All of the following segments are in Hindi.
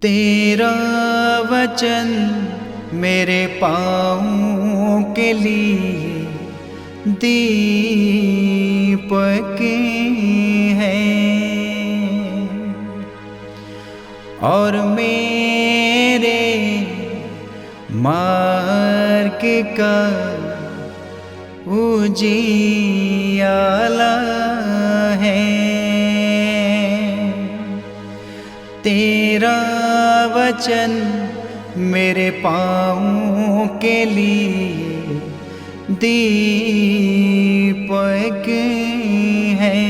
तेरा वचन मेरे पाँवों के लिए दीपक है और मेरे मार्ग का उजियाला है। तेरा वचन मेरे पाँवों के लिए दीपक है।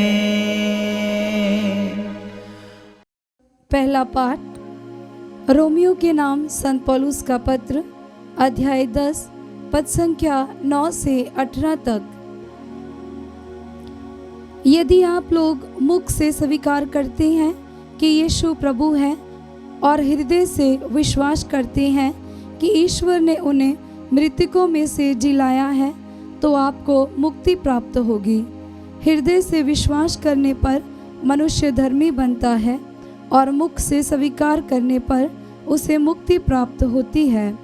पहला पाठ रोमियो के नाम संत पौलुस का पत्र, अध्याय 10, पद संख्या 9 से 18 तक। यदि आप लोग मुख से स्वीकार करते हैं कि यीशु प्रभु है और हृदय से विश्वास करते हैं कि ईश्वर ने उन्हें मृतकों में से जिलाया है, तो आपको मुक्ति प्राप्त होगी। हृदय से विश्वास करने पर मनुष्य धर्मी बनता है और मुख से स्वीकार करने पर उसे मुक्ति प्राप्त होती है।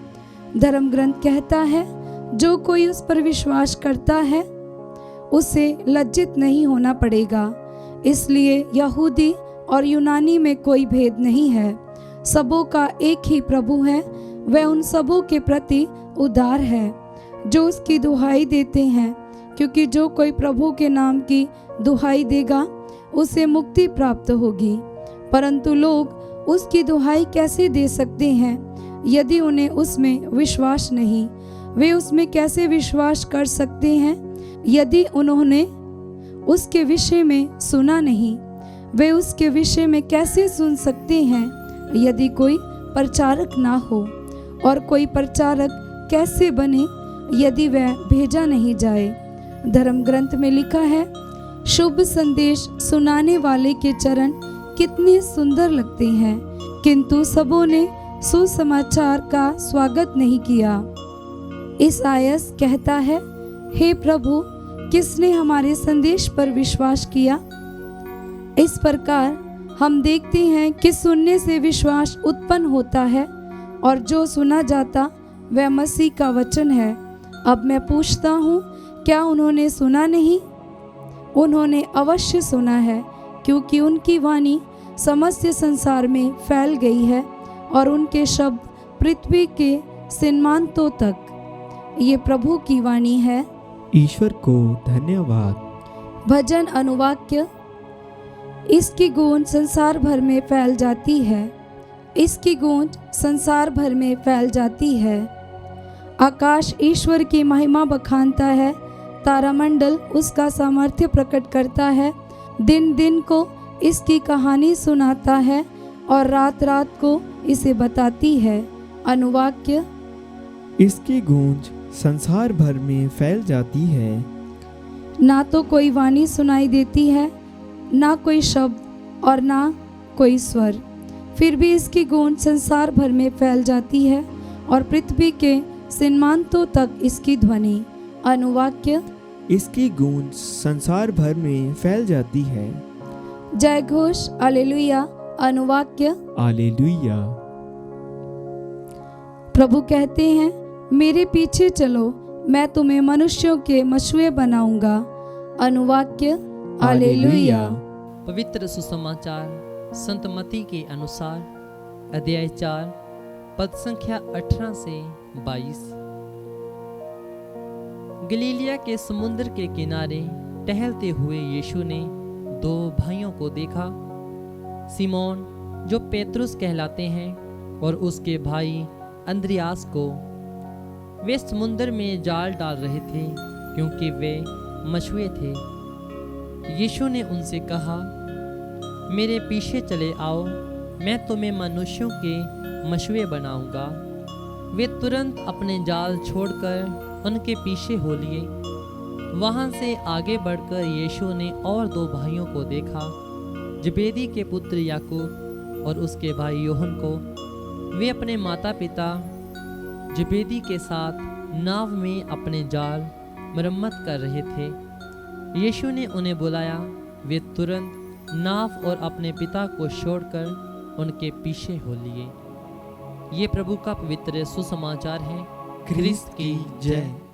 धर्म ग्रंथ कहता है, जो कोई उस पर विश्वास करता है उसे लज्जित नहीं होना पड़ेगा। इसलिए यहूदी और यूनानी में कोई भेद नहीं है, सबों का एक ही प्रभु है। वह उन सबों के प्रति उदार है जो उसकी दुहाई देते हैं, क्योंकि जो कोई प्रभु के नाम की दुहाई देगा उसे मुक्ति प्राप्त होगी। परंतु लोग उसकी दुहाई कैसे दे सकते हैं यदि उन्हें उसमें विश्वास नहीं? वे उसमें कैसे विश्वास कर सकते हैं यदि उन्होंने उसके विषय में सुना नहीं? वे उसके विषय में कैसे सुन सकते हैं यदि कोई प्रचारक ना हो? और कोई प्रचारक कैसे बने यदि वह भेजा नहीं जाए? धर्म ग्रंथ में लिखा है, शुभ संदेश सुनाने वाले के चरण कितने सुंदर लगते हैं, किंतु सबों ने सुसमाचार का स्वागत नहीं किया। ईसायास कहता है, हे प्रभु, किसने हमारे संदेश पर विश्वास किया? इस प्रकार हम देखते हैं कि सुनने से विश्वास उत्पन्न होता है, और जो सुना जाता वह मसीह का वचन है। अब मैं पूछता हूँ, क्या उन्होंने सुना नहीं? उन्होंने अवश्य सुना है, क्योंकि उनकी वाणी समस्त संसार में फैल गई है और उनके शब्द पृथ्वी के सीमांतों तक। ये प्रभु की वाणी है। ईश्वर को धन्यवाद। भजन अनुवाक्य। इसकी गूंज संसार भर में फैल जाती है, इसकी गूंज संसार भर में फैल जाती है। आकाश ईश्वर की महिमा बखानता है, तारामंडल उसका सामर्थ्य प्रकट करता है। दिन दिन को इसकी कहानी सुनाता है और रात रात को इसे बताती है। अनुवाक्य। इसकी गूंज संसार भर में फैल जाती है। ना तो कोई वाणी सुनाई देती है, ना कोई शब्द और ना कोई स्वर, फिर भी इसकी गूंज संसार भर में फैल जाती है और पृथ्वी के सीमांतों तक इसकी ध्वनि। अनुवाक्य। इसकी गूंज संसार भर में फैल जाती है। जय घोष हालेलुया। अनुवाक्य। हालेलुया। प्रभु कहते हैं, मेरे पीछे चलो, मैं तुम्हें मनुष्यों के मशुए बनाऊंगा। अनुवाक्य। हालेलुया। पवित्र सुसमाचार संत मत्ती के अनुसार, अध्याय 4, पद संख्या 18 से 22। गलीलिया के समुद्र के किनारे टहलते हुए यीशु ने 2 भाइयों को देखा, सिमोन जो पेतरुस कहलाते हैं और उसके भाई अंद्रियास को। वे समुद्र में जाल डाल रहे थे क्योंकि वे मछुए थे। यीशु ने उनसे कहा, मेरे पीछे चले आओ, मैं तुम्हें मनुष्यों के मछुए बनाऊंगा। वे तुरंत अपने जाल छोड़कर उनके पीछे हो लिए। वहां से आगे बढ़कर यीशु ने और 2 भाइयों को देखा, जबेदी के पुत्र याकूब और उसके भाई यूहन्ना को। वे अपने माता पिता जबेदी के साथ नाव में अपने जाल मरम्मत कर रहे थे। यीशु ने उन्हें बुलाया। वे तुरंत नाव और अपने पिता को छोड़कर उनके पीछे हो लिए। ये प्रभु का पवित्र सुसमाचार है। ख्रिस्त की जय।